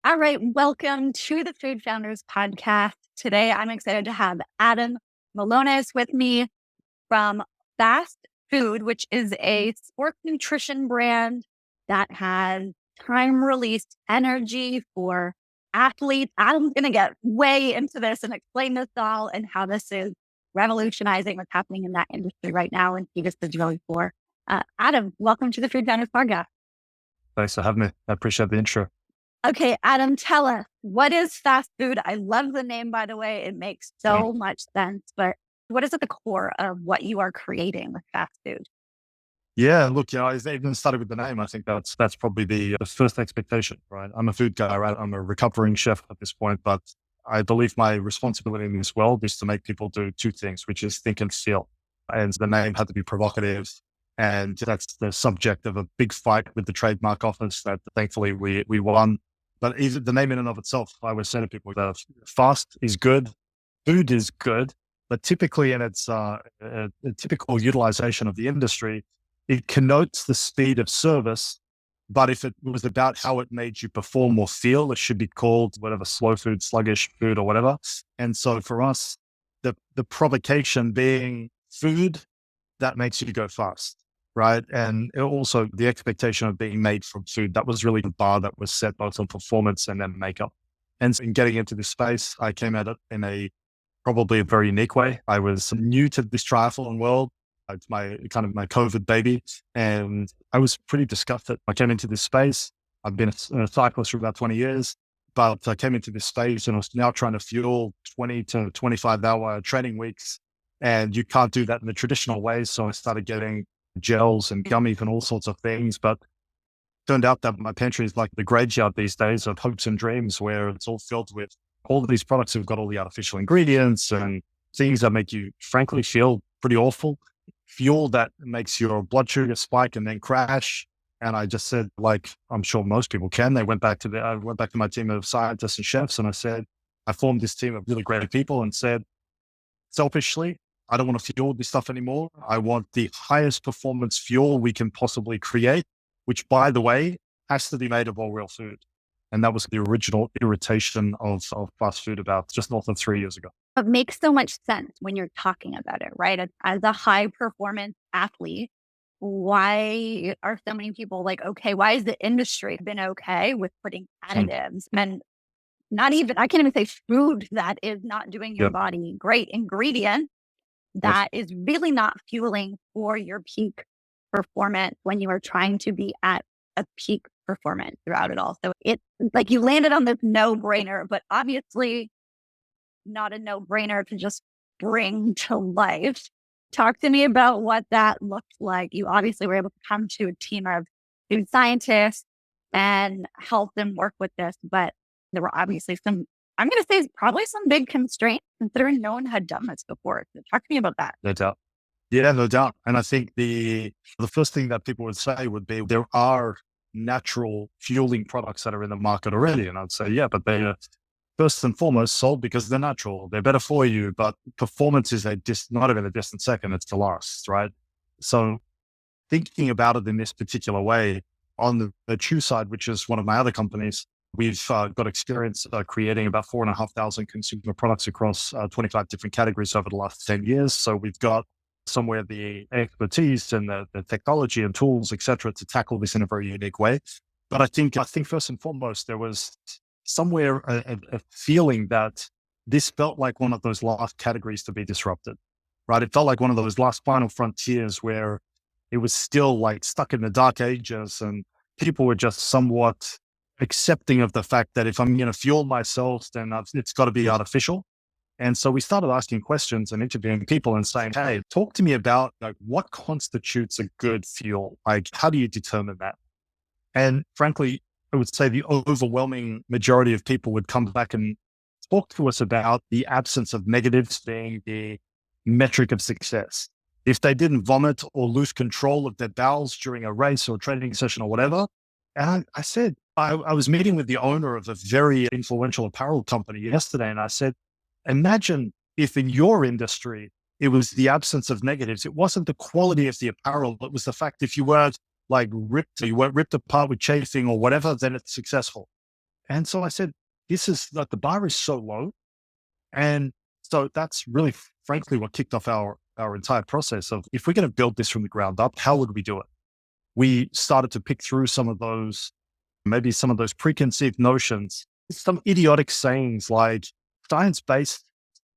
All right, welcome to the Food Founders Podcast. Today, I'm excited to have Adam Melonas with me from Fast Food, which is a sports nutrition brand that has time released energy for athletes. Adam's going to get way into this and explain this all and how this is revolutionizing what's happening in that industry right now. And he just is really for. Adam, welcome to the Food Founders Podcast. Thanks for having me. I appreciate the intro. Okay, Adam, tell us, what is fast food? I love the name, by the way. It makes so much sense. But what is at the core of what you are creating with fast food? Yeah, look, I even started with the name. I think that's probably the first expectation, right? I'm a food guy, right? I'm a recovering chef at this point, but I believe my responsibility in this world is to make people do two things, which is think and feel. And the name had to be provocative. And that's the subject of a big fight with the trademark office that thankfully we won. But even the name in and of itself, I always say to people that fast is good, food is good, but typically in its a typical utilization of the industry, it connotes the speed of service. But if it was about how it made you perform or feel, it should be called whatever, slow food, sluggish food, or whatever. And so for us, the provocation being food that makes you go fast. Right. And also the expectation of being made from food. That was really the bar that was set both on performance and then makeup. And so in getting into this space, I came at it in probably a very unique way. I was new to this triathlon world. It's my COVID baby. And I was pretty disgusted. I came into this space. I've been a cyclist for about 20 years, but I came into this space and I was now trying to fuel 20 to 25-hour training weeks. And you can't do that in the traditional way. So I started getting gels and gummies and all sorts of things. But turned out that my pantry is like the graveyard these days of hopes and dreams, where it's all filled with all of these products have got all the artificial ingredients and things that make you frankly feel pretty awful. Fuel that makes your blood sugar spike and then crash. And I just said, like I'm sure most people can, I went back to my team of scientists and chefs, and I formed this team of really great people and said, selfishly, I don't want to fuel this stuff anymore. I want the highest performance fuel we can possibly create, which, by the way, has to be made of all real food. And that was the original iteration of fast food about just north of 3 years ago. It makes so much sense when you're talking about it, right? As a high performance athlete, why are so many people like, okay, why has the industry been okay with putting additives and I can't even say food that is not doing your Yep. body great ingredient that is really not fueling for your peak performance when you are trying to be at a peak performance throughout it all. So it's like you landed on this no brainer, but obviously not a no brainer to just bring to life. Talk to me about what that looked like. You obviously were able to come to a team of food scientists and help them work with this, but there were obviously I'm going to say probably some big constraints considering no one had done this before. So talk to me about that. No doubt. Yeah, no doubt. And I think the first thing that people would say would be there are natural fueling products that are in the market already. And I'd say, yeah, but they are first and foremost sold because they're natural. They're better for you, but performance is not even a distant second. It's the last, right? So thinking about it in this particular way on the Chew side, which is one of my other companies, we've got experience creating about 4,500 consumer products across 25 different categories over the last 10 years. So we've got somewhere the expertise and the technology and tools, et cetera, to tackle this in a very unique way. But I think first and foremost, there was somewhere a feeling that this felt like one of those last categories to be disrupted, right? It felt like one of those last final frontiers where it was still like stuck in the dark ages and people were just somewhat accepting of the fact that if I'm going to fuel myself, then it's got to be artificial. And so we started asking questions and interviewing people and saying, hey, talk to me about like what constitutes a good fuel? Like, how do you determine that? And frankly, I would say the overwhelming majority of people would come back and talk to us about the absence of negatives being the metric of success. If they didn't vomit or lose control of their bowels during a race or training session or whatever, and I said, I was meeting with the owner of a very influential apparel company yesterday, and I said, imagine if in your industry, it was the absence of negatives. It wasn't the quality of the apparel. It was the fact if you weren't ripped apart with chafing or whatever, then it's successful. And so I said, this is like the bar is so low. And so that's really, frankly, what kicked off our entire process of if we're going to build this from the ground up, how would we do it? We started to pick through some of those, maybe some of those preconceived notions, some idiotic sayings like science based.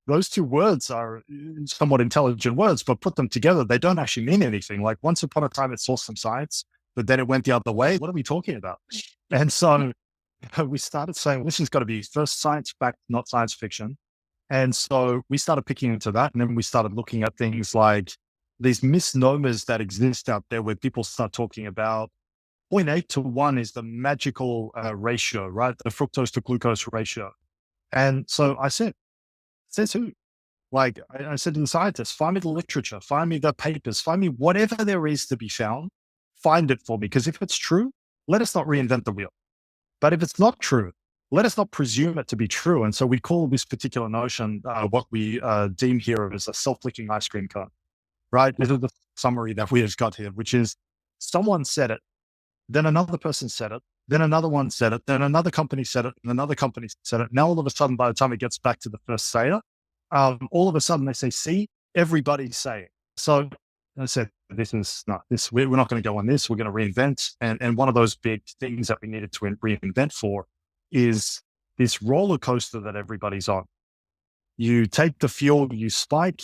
Those two words are somewhat intelligent words, but put them together, they don't actually mean anything. Like once upon a time, it saw some science, but then it went the other way. What are we talking about? And so we started saying, this has got to be first science fact, not science fiction. And so we started picking into that. And then we started looking at things like these misnomers that exist out there where people start talking about 0.8 to 1 is the magical ratio, right? The fructose to glucose ratio. And so I said, says who? Like I said to the scientists, find me the literature, find me the papers, find me whatever there is to be found, find it for me. Because if it's true, let us not reinvent the wheel. But if it's not true, let us not presume it to be true. And so we call this particular notion what we deem here as a self-licking ice cream cone, right? This is the summary that we have got here, which is someone said it, then another person said it, then another one said it, then another company said it, and another company said it. Now, all of a sudden, by the time it gets back to the first sayer, all of a sudden they say, see, everybody's saying. So I said, this is not this, we're not going to go on this. We're going to reinvent. And one of those big things that we needed to reinvent for is this roller coaster that everybody's on. You take the fuel, you spike,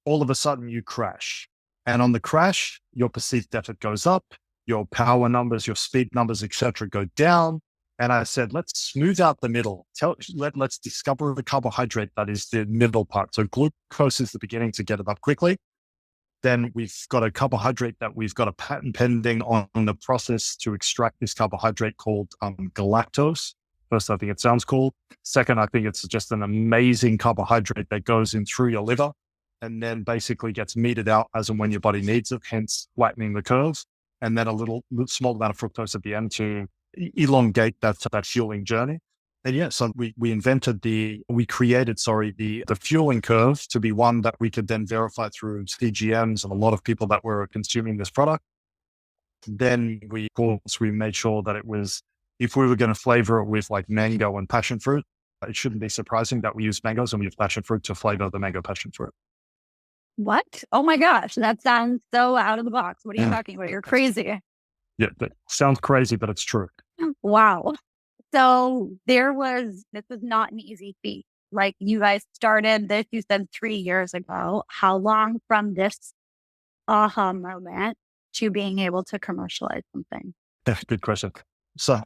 all of a sudden you crash. And on the crash, your perceived effort goes up, your power numbers, your speed numbers, etc., go down. And I said, let's smooth out the middle. Let's discover the carbohydrate that is the middle part. So glucose is the beginning to get it up quickly. Then we've got a carbohydrate that we've got a patent pending on the process to extract this carbohydrate called galactose. First, I think it sounds cool. Second, I think it's just an amazing carbohydrate that goes in through your liver and then basically gets meted out as and when your body needs it, hence flattening the curve. And then a little small amount of fructose at the end to elongate that fueling journey. And yeah, so we created the fueling curve to be one that we could then verify through CGMs and a lot of people that were consuming this product. Then we made sure that it was, if we were going to flavor it with like mango and passion fruit, it shouldn't be surprising that we use mangoes and we use passion fruit to flavor the mango passion fruit. What? Oh my gosh, that sounds so out of the box. What are you talking about? You're crazy. Yeah, that sounds crazy, but it's true. Wow. So this was not an easy feat. Like you guys started this, you said 3 years ago. How long from this aha moment to being able to commercialize something? Good question. So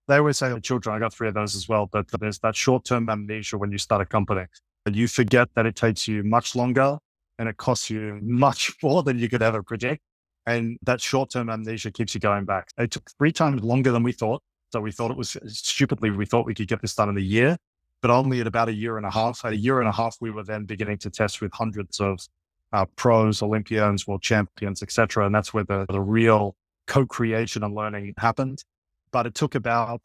they always say, children, I got 3 of those as well, but there's that short-term amnesia when you start a company. And you forget that it takes you much longer and it costs you much more than you could ever predict. And that short-term amnesia keeps you going back. It took 3 times longer than we thought. So we thought we thought we could get this done in a year, but only at about a year and a half. At a year and a half, we were then beginning to test with hundreds of pros, Olympians, world champions, etc. And that's where the real co-creation and learning happened. But it took about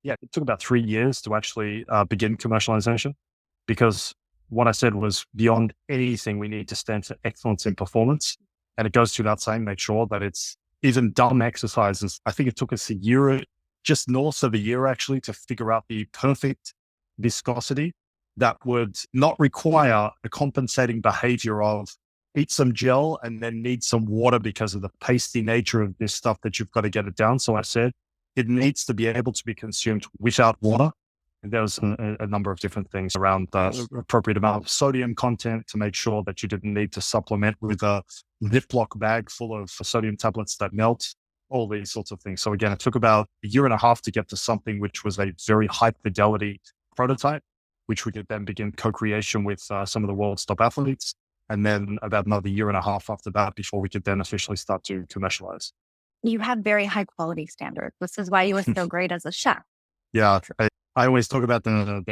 3 years to actually begin commercialization, because what I said was beyond anything, we need to stand for excellence in performance. And it goes without saying, make sure that it's even dumb exercises. I think it took us a year, just north of a year actually, to figure out the perfect viscosity that would not require a compensating behavior of eat some gel and then need some water because of the pasty nature of this stuff that you've got to get it down. So I said, it needs to be able to be consumed without water. And there was a number of different things around the appropriate amount of sodium content to make sure that you didn't need to supplement with a Ziploc bag full of sodium tablets that melt, all these sorts of things. So again, it took about a year and a half to get to something which was a very high fidelity prototype, which we could then begin co-creation with some of the world's top athletes. And then about another year and a half after that before we could then officially start to commercialize. You have very high quality standards. This is why you were so great as a chef. Yeah. I always talk about a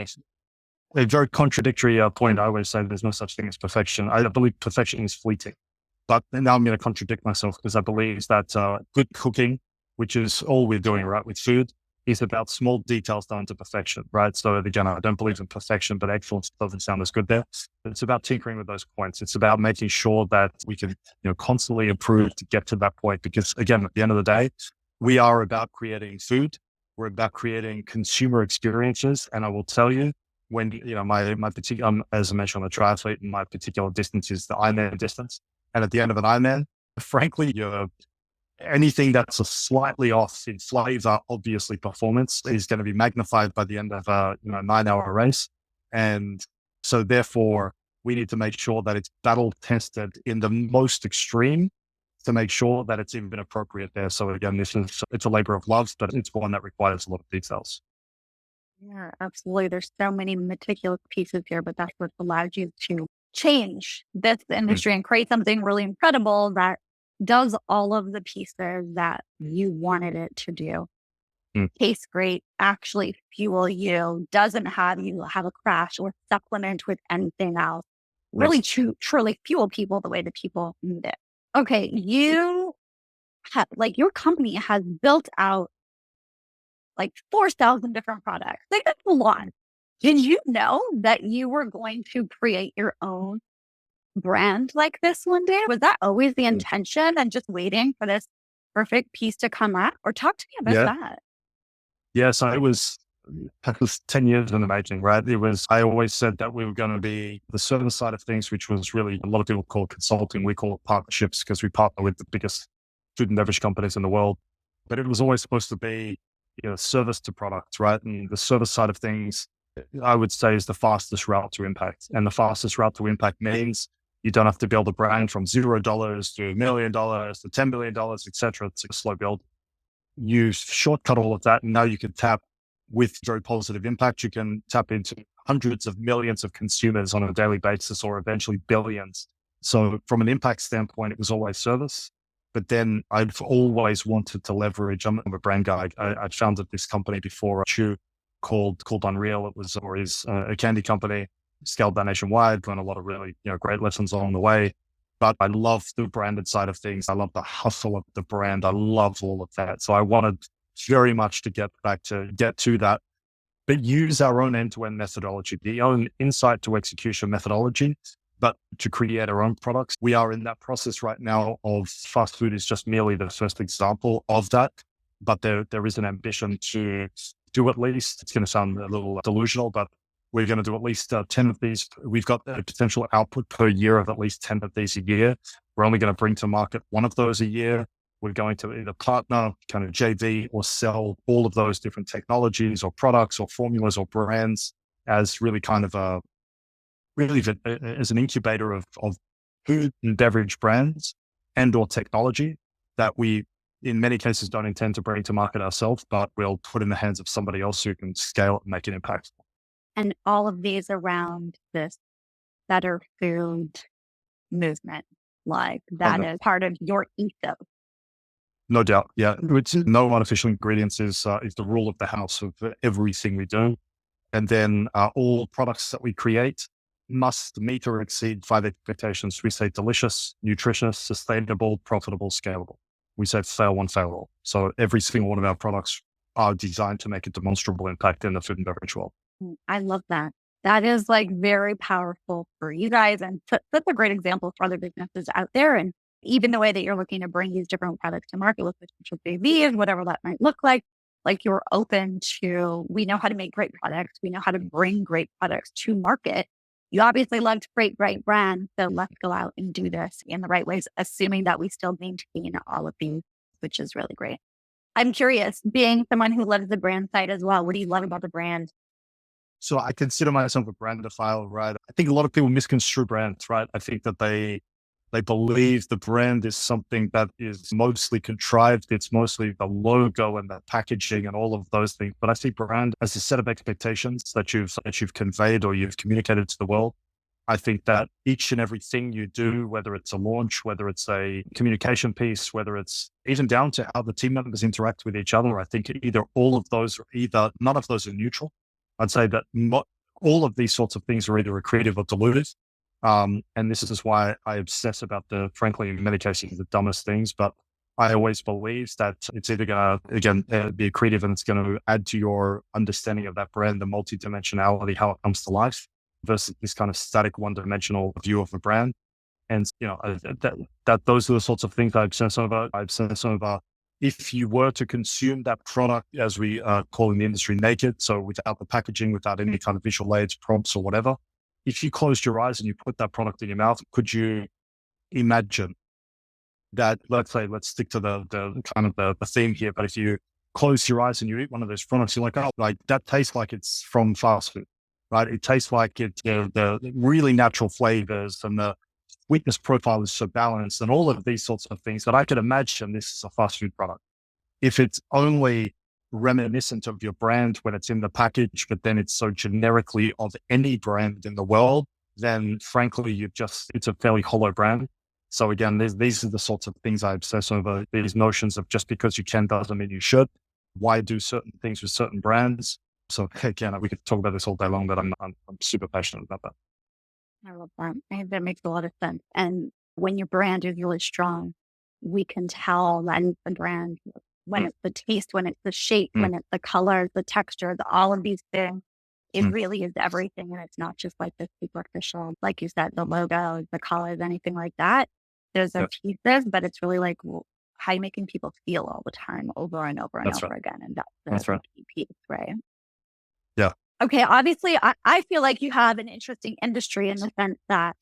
very contradictory point. I always say there's no such thing as perfection. I believe perfection is fleeting. But now I'm going to contradict myself, because I believe that good cooking, which is all we're doing, right, with food, is about small details done to perfection, right? So again, I don't believe in perfection, but excellence doesn't sound as good there. But it's about tinkering with those points. It's about making sure that we can constantly improve to get to that point. Because again, at the end of the day, we are about creating food We're about creating consumer experiences. And I will tell you, when, my particular, as I mentioned, I'm a triathlete, and my particular distance is the Ironman distance. And at the end of an Ironman, frankly, anything that's a slightly off in flavor, obviously performance, is going to be magnified by the end of a 9-hour race. And so therefore we need to make sure that it's battle tested in the most extreme to make sure that it's even appropriate there. So again, it's a labor of love, but it's one that requires a lot of details. Yeah, absolutely. There's so many meticulous pieces here, but that's what allows you to change this Mm, industry and create something really incredible that does all of the pieces that you wanted it to do. mm, Tastes great, actually fuel you, doesn't have you have a crash or supplement with anything else. Really yes. truly fuel people the way that people need it. Okay, you have like your company has built out like 4,000 different products. Like that's a lot. Did you know that you were going to create your own brand like this one day? Was that always the Mm. intention and just waiting for this perfect piece to come out? Or talk to me about Yeah. that. Yeah. So it was 10 years in the making, right? I always said that we were going to be the service side of things, which was really a lot of people call consulting. We call it partnerships because we partner with the biggest food and beverage companies in the world. But it was always supposed to be, service to products, right? And the service side of things, I would say, is the fastest route to impact. And the fastest route to impact means you don't have to build a brand from $0 to $1 million to $10 billion, et cetera. It's a slow build. You shortcut all of that. And now you can tap with very positive impact. You can tap into hundreds of millions of consumers on a daily basis, or eventually billions. So from an impact standpoint, it was always service. But then I've always wanted to leverage. I'm a brand guy. I founded this company before, Chew, called Unreal. It was, or is, a candy company, scaled that nationwide, learned a lot of really, great lessons along the way. But I love the branded side of things. I love the hustle of the brand. I love all of that. So I wanted very much to get to that, but use our own end-to-end methodology, the own insight to execution methodology, but to create our own products. We are in that process right now of fast food is just merely the first example of that. But there is an ambition to do at least, it's going to sound a little delusional, but we're going to do at least 10 of these. We've got a potential output per year of at least 10 of these a year. We're only going to bring to market one of those a year. We're going to either partner, kind of JV, or sell all of those different technologies or products or formulas or brands as really kind of as an incubator of food and beverage brands and or technology that we, in many cases, don't intend to bring to market ourselves, but we'll put in the hands of somebody else who can scale it and make an impact. And all of these around this better food movement. Like that is part of your ethos. No doubt. Yeah. No artificial ingredients is the rule of the house of everything we do. And then all products that we create must meet or exceed 5 expectations. We say delicious, nutritious, sustainable, profitable, scalable. We say fail one, fail all. So every single one of our products are designed to make a demonstrable impact in the food and beverage world. I love that. That is like very powerful for you guys and such a great example for other businesses out there. And even the way that you're looking to bring these different products to market with potential JVs, whatever that might look like you're open to, we know how to make great products. We know how to bring great products to market. You obviously love to create great brands. So let's go out and do this in the right ways, assuming that we still maintain all of these, which is really great. I'm curious, being someone who loves the brand side as well, what do you love about the brand? So I consider myself a brandophile, right? I think a lot of people misconstrue brands, right? I think that they believe the brand is something that is mostly contrived. It's mostly the logo and the packaging and all of those things. But I see brand as a set of expectations that you've conveyed or you've communicated to the world. I think that each and everything you do, whether it's a launch, whether it's a communication piece, whether it's even down to how the team members interact with each other, I think either all of those or either none of those are neutral. I'd say that all of these sorts of things are either accretive or dilutive. And this is why I obsess about frankly, in many cases, the dumbest things. But I always believe that it's either going to, again, be accretive and it's going to add to your understanding of that brand, the multidimensionality, how it comes to life versus this kind of static one-dimensional view of a brand. And, that those are the sorts of things I obsess over. I obsess over if you were to consume that product, as we call in the industry, naked, so without the packaging, without any kind of visual aids, prompts or whatever, if you closed your eyes and you put that product in your mouth, could you imagine that, let's stick to the kind of the theme here, but if you close your eyes and you eat one of those products, you're like, oh, like that tastes like it's from fast food, right? It tastes like the really natural flavors and the sweetness profile is so balanced and all of these sorts of things that I could imagine this is a fast food product. If it's only reminiscent of your brand when it's in the package, but then it's so generically of any brand in the world, then frankly, it's a fairly hollow brand. So again, these are the sorts of things I obsess over, these notions of just because you can doesn't mean you should. Why do certain things with certain brands? So again, we could talk about this all day long, but I'm super passionate about that. I love that. I think that makes a lot of sense. And when your brand is really strong, we can tell that it's the brand when Mm, it's the taste, when it's the shape, mm, when it's the color, the texture, all of these things. It mm. really is everything. And it's not just like the superficial, like you said, the logo, the colors, anything like that. Those are Yeah, pieces, but it's really like how you making people feel all the time over and over and that's over right. again. And that's That's the right. key piece, right? Yeah. Okay, obviously, I feel like you have an interesting industry in the sense that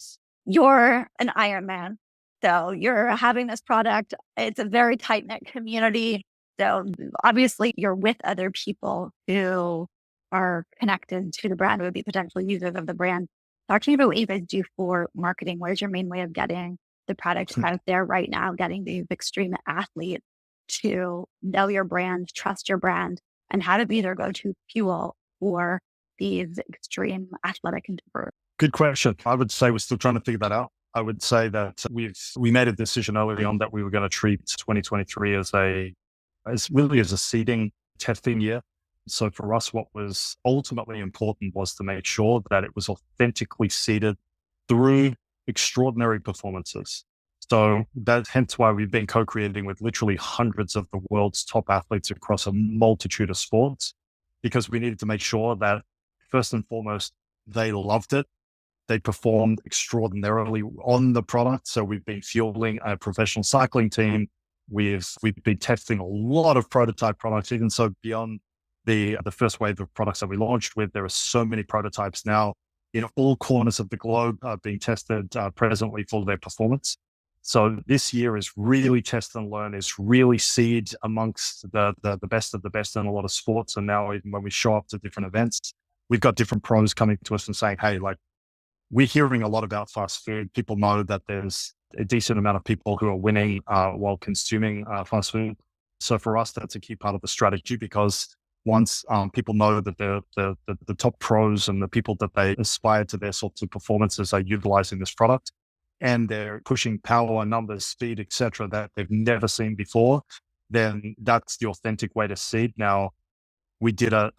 you're an Iron Man. So you're having this product. It's a very tight knit community. So obviously, you're with other people who are connected to the brand, would be potential users of the brand. Talk to me about what you guys do for marketing. What is your main way of getting the product out there right now, getting these extreme athletes to know your brand, trust your brand, and how to be their go to fuel for these extreme athletic endeavors? Good question. I would say we're still trying to figure that out. I would say that we made a decision early on that we were going to treat 2023 as a seeding testing year. So for us, what was ultimately important was to make sure that it was authentically seeded through extraordinary performances. So that's hence why we've been co-creating with literally hundreds of the world's top athletes across a multitude of sports, because we needed to make sure that first and foremost, they loved it. They performed extraordinarily on the product. So we've been fueling a professional cycling team. We've been testing a lot of prototype products, even so beyond the first wave of products that we launched with. There are so many prototypes now in all corners of the globe being tested presently for their performance. So this year is really test and learn, is really seed amongst the best of the best in a lot of sports. And now even when we show up to different events, we've got different pros coming to us and saying, hey, like, we're hearing a lot about fast food. People know that there's a decent amount of people who are winning while consuming fast food. So for us, that's a key part of the strategy, because once people know that the top pros and the people that they aspire to their sorts of performances are utilizing this product, and they're pushing power, numbers, speed, etc., that they've never seen before, then that's the authentic way to seed. Now, we did a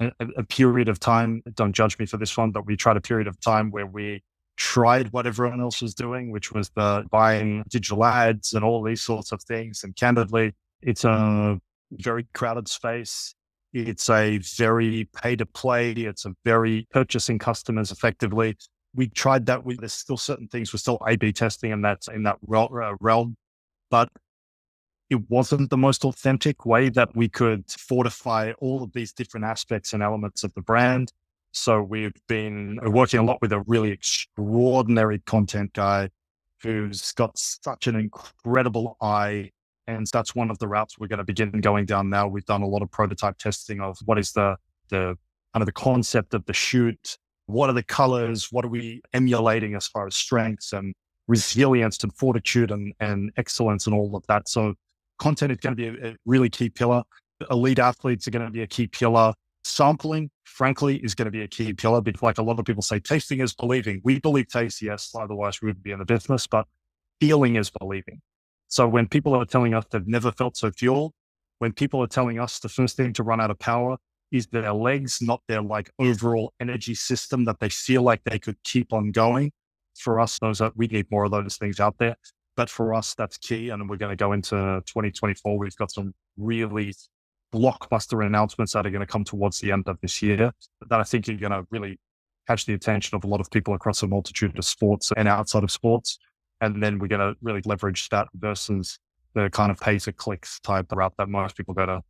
period of time, don't judge me for this one, but we tried a period of time where we tried what everyone else was doing, which was the buying digital ads and all these sorts of things. And candidly, it's a very crowded space. It's a very pay to play. It's a very purchasing customers effectively. We tried that. There's still certain things we're still A/B testing, and that's in that realm. But it wasn't the most authentic way that we could fortify all of these different aspects and elements of the brand. So we've been working a lot with a really extraordinary content guy who's got such an incredible eye. And that's one of the routes we're going to begin going down now. We've done a lot of prototype testing of what is the kind of the concept of the shoot. What are the colors? What are we emulating as far as strengths and resilience and fortitude and excellence and all of that? So content is going to be a really key pillar. Elite athletes are going to be a key pillar. Sampling, frankly, is going to be a key pillar, because like a lot of people say, tasting is believing. We believe taste, yes, otherwise we wouldn't be in the business, but feeling is believing. So when people are telling us they've never felt so fueled, when people are telling us the first thing to run out of power is their legs, not their like overall energy system that they feel like they could keep on going. For us, we need more of those things out there. But for us, that's key. And we're going to go into 2024. We've got some really blockbuster announcements that are going to come towards the end of this year that I think are going to really catch the attention of a lot of people across a multitude of sports and outside of sports. And then we're going to really leverage that versus the kind of pay to clicks type route that most people go to.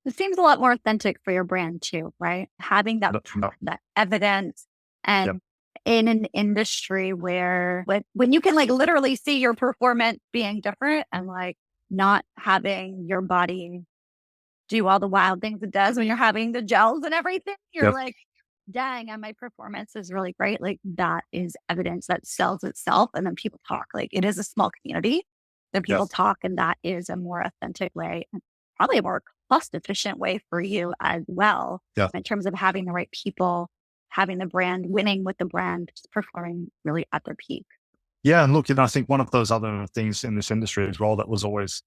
It seems a lot more authentic for your brand too, right? Having No. that evidence Yep. and in an industry where when you can like literally see your performance being different and like not having your body do all the wild things it does when you're having the gels and everything, you're Yep. like, dang, and my performance is really great. Like that is evidence that sells itself. And then people talk. Like it is a small community. Then Yep. people talk, and that is a more authentic way, and probably a more cost efficient way for you as well, Yep. in terms of having the right people, having the brand, winning with the brand, just performing really at their peak. Yeah. And look, I think one of those other things in this industry as well that was always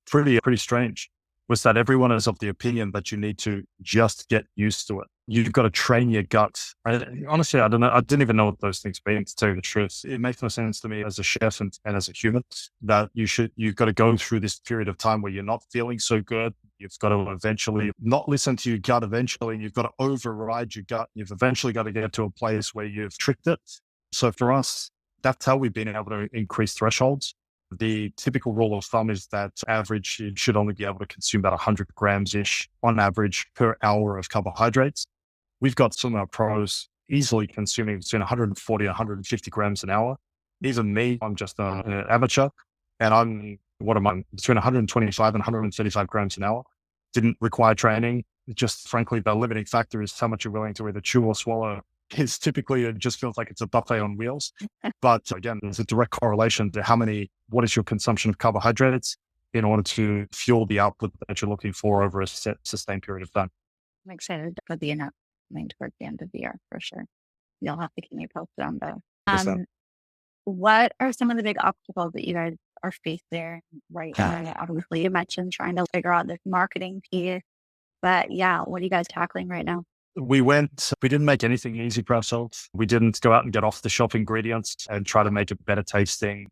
pretty strange was that everyone is of the opinion that you need to just get used to it. You've got to train your gut. Honestly, I don't know. I didn't even know what those things mean, to tell you the truth. It makes no sense to me as a chef and as a human that you've got to go through this period of time where you're not feeling so good. You've got to eventually not listen to your gut. Eventually, you've got to override your gut. You've eventually got to get to a place where you've tricked it. So for us, that's how we've been able to increase thresholds. The typical rule of thumb is that average, you should only be able to consume about 100 grams ish on average per hour of carbohydrates. We've got some of our pros easily consuming between 140 and 150 grams an hour. Even me, I'm just an amateur, and what am I, between 125 and 135 grams an hour. Didn't require training. Just frankly, the limiting factor is how much you're willing to either chew or swallow. Is typically, it just feels like it's a buffet on wheels. But again, there's a direct correlation to what is your consumption of carbohydrates in order to fuel the output that you're looking for over a sustained period of time. I'm excited for the announcement coming towards the end of the year for sure. You'll have to keep me posted on those. Understand? What are some of the big obstacles that you guys are facing right now? Obviously, you mentioned trying to figure out this marketing piece, but yeah, what are you guys tackling right now? We didn't make anything easy for ourselves. We didn't go out and get off the shelf ingredients and try to make a better tasting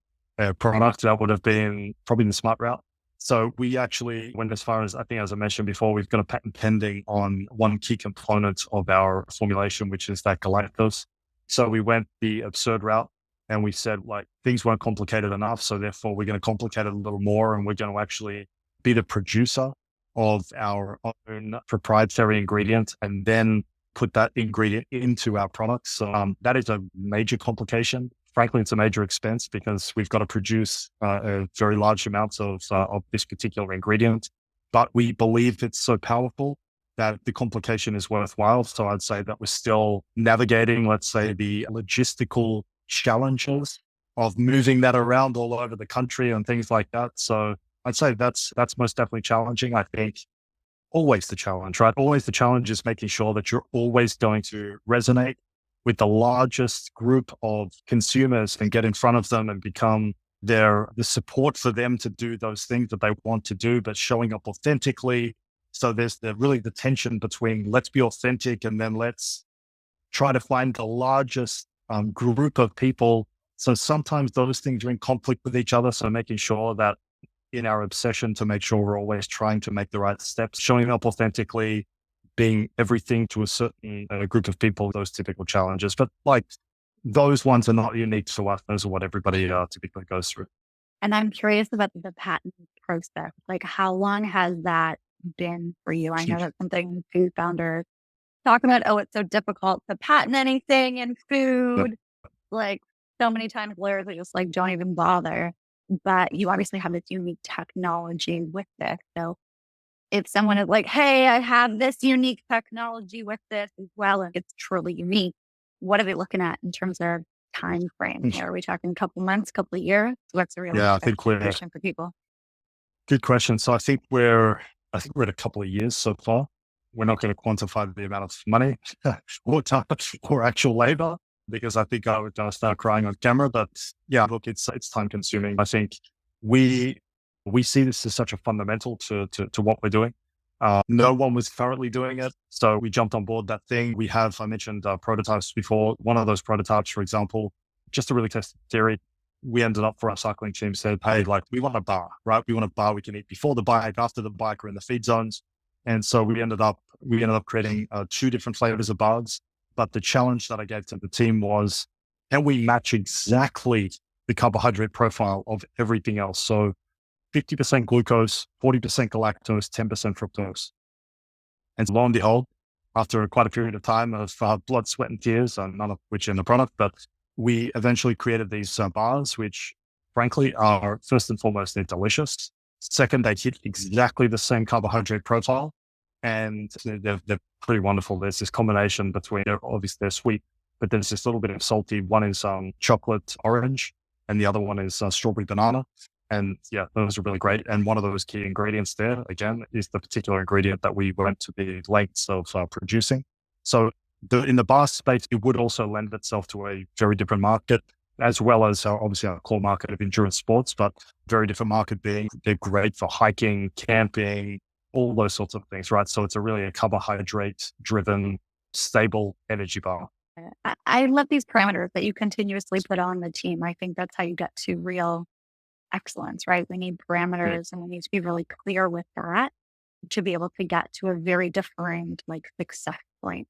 product. That would have been probably the smart route. So we actually went as far as, I think, as I mentioned before, we've got a patent pending on one key component of our formulation, which is that galactose. So we went the absurd route and we said, like, things weren't complicated enough. So therefore, we're going to complicate it a little more, and we're going to actually be the producer of our own proprietary ingredient and then put that ingredient into our products. So that is a major complication. Frankly, it's a major expense because we've got to produce a very large amounts of this particular ingredient. But we believe it's so powerful that the complication is worthwhile. So I'd say that we're still navigating, let's say, the logistical challenges of moving that around all over the country and things like that. So I'd say that's most definitely challenging. I think always the challenge, right? Always the challenge is making sure that you're always going to resonate with the largest group of consumers and get in front of them and become the support for them to do those things that they want to do, but showing up authentically. So there's really the tension between let's be authentic and then let's try to find the largest group of people. So sometimes those things are in conflict with each other. So making sure that in our obsession to make sure we're always trying to make the right steps, showing up authentically, being everything to a certain group of people, those typical challenges. But like those ones are not unique to us. Those are what everybody typically goes through. And I'm curious about the patent process. Like, how long has that been for you? I know that's something food founders talk about. Oh, it's so difficult to patent anything in food. Yep. Like, so many times lawyers are just like, don't even bother. But you obviously have this unique technology with this. So if someone is like, hey, I have this unique technology with this as well, and it's truly unique, what are they looking at in terms of time frame? Are we talking a couple months, couple of years? What's the realistic Yeah, I think expectation for people? good question. So I think we're at a couple of years so far. We're not going to quantify the amount of money or time or actual labor because I think I would start crying on camera. But yeah, look, it's time consuming. I think we see this as such a fundamental to what we're doing. No one was currently doing it. So we jumped on board that thing. I mentioned prototypes before. One of those prototypes, for example, just to really test the theory, we ended up for our cycling team said, hey, like we want a bar, right? We want a bar we can eat before the bike, after the bike, or in the feed zones. And so we ended up creating 2 different flavors of bars. But the challenge that I gave to the team was, can we match exactly the carbohydrate profile of everything else? So 50% glucose, 40% galactose, 10% fructose. And lo and behold, after quite a period of time of blood, sweat, and tears, none of which in the product, but we eventually created these bars, which frankly are first and foremost, they're delicious. Second, they hit exactly the same carbohydrate profile, and they're pretty wonderful. There's this combination between, obviously they're sweet, but there's this little bit of salty. One is chocolate orange, and the other one is strawberry banana. And yeah, those are really great. And one of those key ingredients there, again, is the particular ingredient that we went to the lengths of producing. So in the bar space, it would also lend itself to a very different market, as well as obviously our core market of endurance sports, but very different market being they're great for hiking, camping, all those sorts of things, right? So it's really a carbohydrate driven, stable energy bar. I love these parameters that you continuously put on the team. I think that's how you get to real excellence, right? We need parameters and we need to be really clear with that to be able to get to a very defined success point.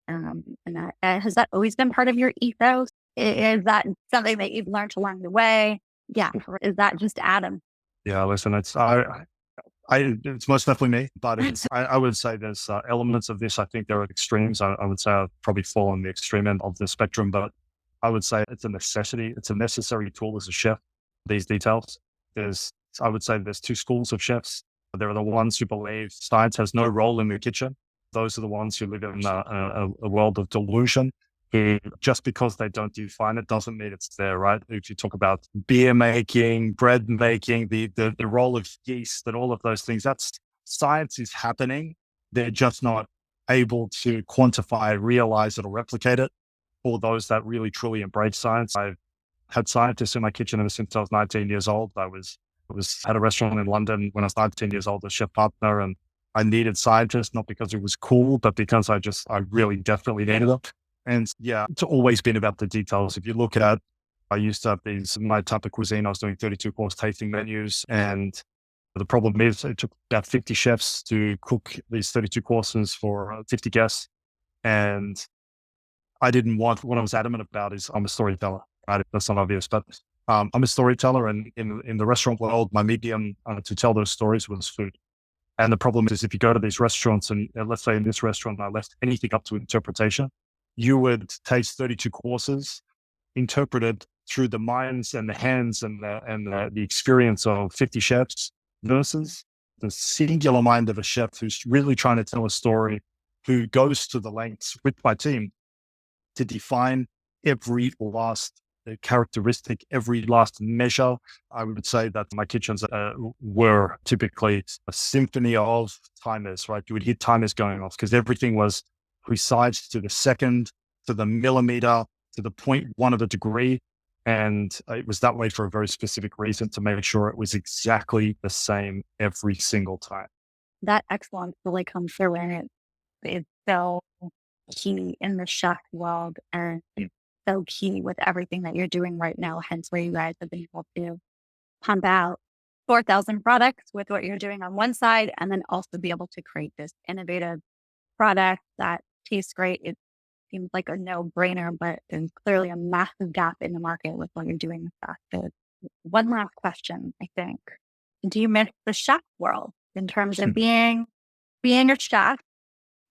And that, has that always been part of your ethos? Is that something that you've learned along the way? Yeah. Or is that just Adam? Yeah, listen, it's most definitely me, but I would say there's elements of this. I think there are extremes. I would say I've probably fall on the extreme end of the spectrum, but I would say it's a necessity. It's a necessary tool as a chef. These details. I would say there's two schools of chefs. There are the ones who believe science has no role in the kitchen. Those are the ones who live in a world of delusion. Just because they don't define it doesn't mean it's there, right? If you talk about beer making, bread making, the role of yeast and all of those things, that's science is happening. They're just not able to quantify, realize it, or replicate it. For those that really truly embrace science, I've had scientists in my kitchen ever since I was 19 years old. I was at a restaurant in London when I was 19 years old, a chef partner, and I needed scientists, not because it was cool, but because I really definitely needed them. And yeah, it's always been about the details. If you look at, I used to have my type of cuisine, I was doing 32 course tasting menus. And the problem is it took about 50 chefs to cook these 32 courses for 50 guests. And I didn't want, what I was adamant about is I'm a storyteller, right? That's not obvious, but I'm a storyteller. And in the restaurant world, my medium to tell those stories was food. And the problem is if you go to these restaurants and let's say in this restaurant, I left anything up to interpretation, you would taste 32 courses interpreted through the minds and the hands and the experience of 50 chefs versus the singular mind of a chef who's really trying to tell a story, who goes to the lengths with my team to define every last characteristic, every last measure. I would say that my kitchens were typically a symphony of timers, right? You would hear timers going off because everything was precise to the second, to the millimeter, to the 0.1 of a degree. And it was that way for a very specific reason, to make sure it was exactly the same every single time. That excellence really comes through, and it's so key in the chef world, and it's so key with everything that you're doing right now. Hence where you guys have been able to pump out 4,000 products with what you're doing on one side, and then also be able to create this innovative product that tastes great. It seems like a no-brainer, but there's clearly a massive gap in the market with what you're doing with fast food. One last question, I think. Do you miss the chef world in terms of being a chef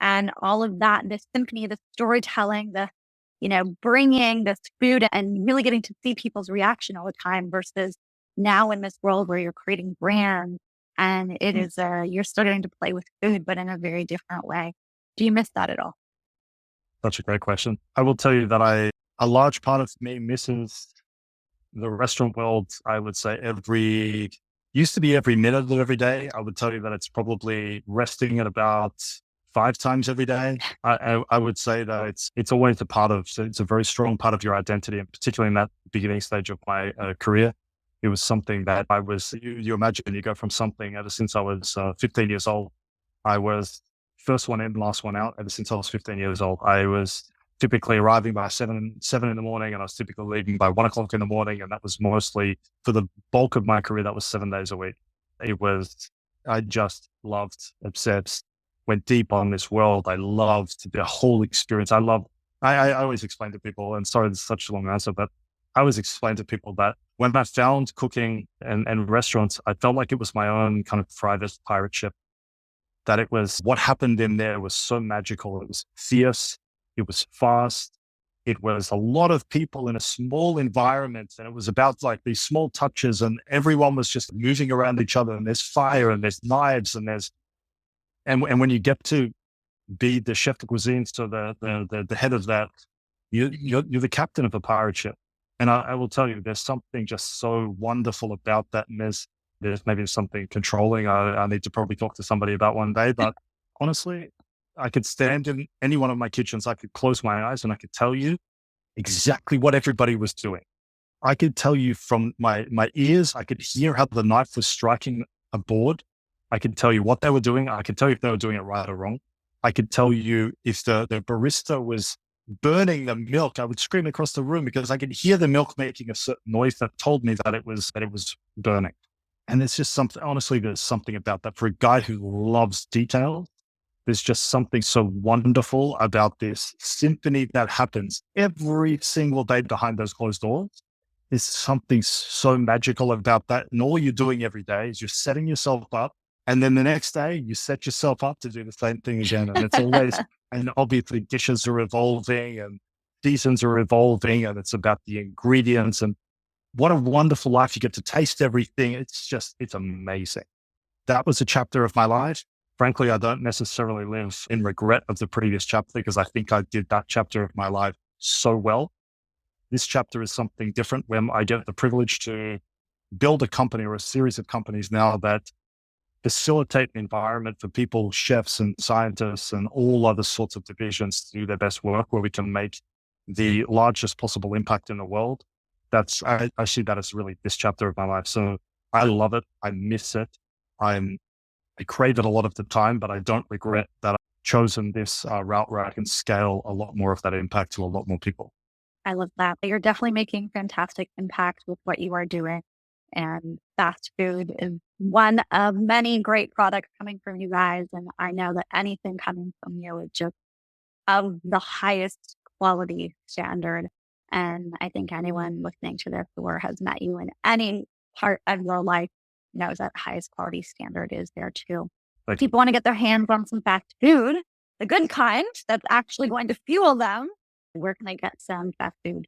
and all of that, the symphony, the storytelling, the, bringing this food and really getting to see people's reaction all the time versus now in this world where you're creating brands and it is, you're starting to play with food, but in a very different way. Do you miss that at all? Such a great question. I will tell you that a large part of me misses the restaurant world. I would say used to be every minute of every day. I would tell you that it's probably resting at about 5 times every day. I would say that it's always it's a very strong part of your identity, and particularly in that beginning stage of my career. It was something that you imagine you go from something ever since I was 15 years old. I was first one in, last one out ever since I was 15 years old. I was typically arriving by 7 in the morning, and I was typically leaving by 1 o'clock in the morning. And that was mostly for the bulk of my career. That was 7 days a week. I just loved, obsessed, went deep on this world. I loved the whole experience. I always explain to people, and sorry, it's such a long answer, but I always explain to people that When I found cooking and restaurants, I felt like it was my own kind of private pirate ship, that it was what happened in there was so magical. It was fierce. It was fast. It was a lot of people in a small environment. And it was about like these small touches, and everyone was just moving around each other, and there's fire and there's knives and and when you get to be the chef de cuisine, so the head of that, you're the captain of a pirate ship. And I will tell you, there's something just so wonderful about that. And there's maybe something controlling. I need to probably talk to somebody about one day, but honestly, I could stand in any one of my kitchens. I could close my eyes and I could tell you exactly what everybody was doing. I could tell you from my ears, I could hear how the knife was striking a board. I could tell you what they were doing. I could tell you if they were doing it right or wrong. I could tell you if the barista was burning the milk. I would scream across the room because I could hear the milk making a certain noise that told me that it was burning. And there's just something, honestly, there's something about that for a guy who loves detail. There's just something so wonderful about this symphony that happens every single day behind those closed doors. There's something so magical about that. And all you're doing every day is you're setting yourself up. And then the next day you set yourself up to do the same thing again. And it's always, and obviously dishes are evolving and seasons are evolving, and it's about the ingredients, and what a wonderful life. You get to taste everything. It's amazing. That was a chapter of my life. Frankly, I don't necessarily live in regret of the previous chapter because I think I did that chapter of my life so well. This chapter is something different when I get the privilege to build a company or a series of companies now that facilitate an environment for people, chefs and scientists and all other sorts of divisions to do their best work, where we can make the largest possible impact in the world. I see that as really this chapter of my life. So I love it. I miss it. I crave it a lot of the time, but I don't regret that I've chosen this route where I can scale a lot more of that impact to a lot more people. I love that. You're definitely making fantastic impact with what you are doing. And fast food is one of many great products coming from you guys. And I know that anything coming from you is just of the highest quality standard. And I think anyone listening to this or has met you in any part of your life knows that highest quality standard is there too. If Like, people want to get their hands on some fast food, the good kind that's actually going to fuel them, where can they get some fast food?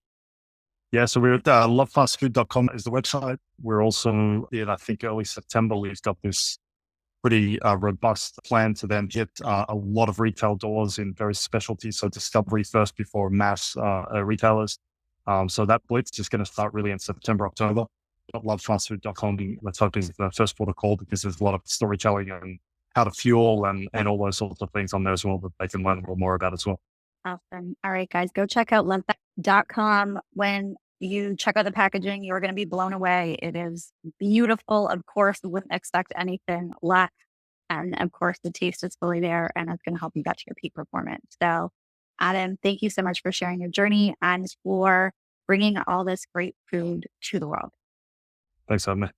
yeah, so we're at lovefastfood.com is the website. We're also in, I think, early September, we've got this pretty robust plan to then hit a lot of retail doors in various specialties. So discovery first before mass retailers. So that blitz is going to start really in September, October. Lovefastfood.com, let's hope is the first port of call, because there's a lot of storytelling and how to fuel and all those sorts of things on there as well that they can learn a little more about as well. Awesome. All right, guys, go check out lovefast.com. When you check out the packaging, you're going to be blown away. It is beautiful. Of course, wouldn't expect anything less. And of course, the taste is fully there and it's going to help you get to your peak performance. So, Adam, thank you so much for sharing your journey and for bringing all this great food to the world. Thanks, Adam.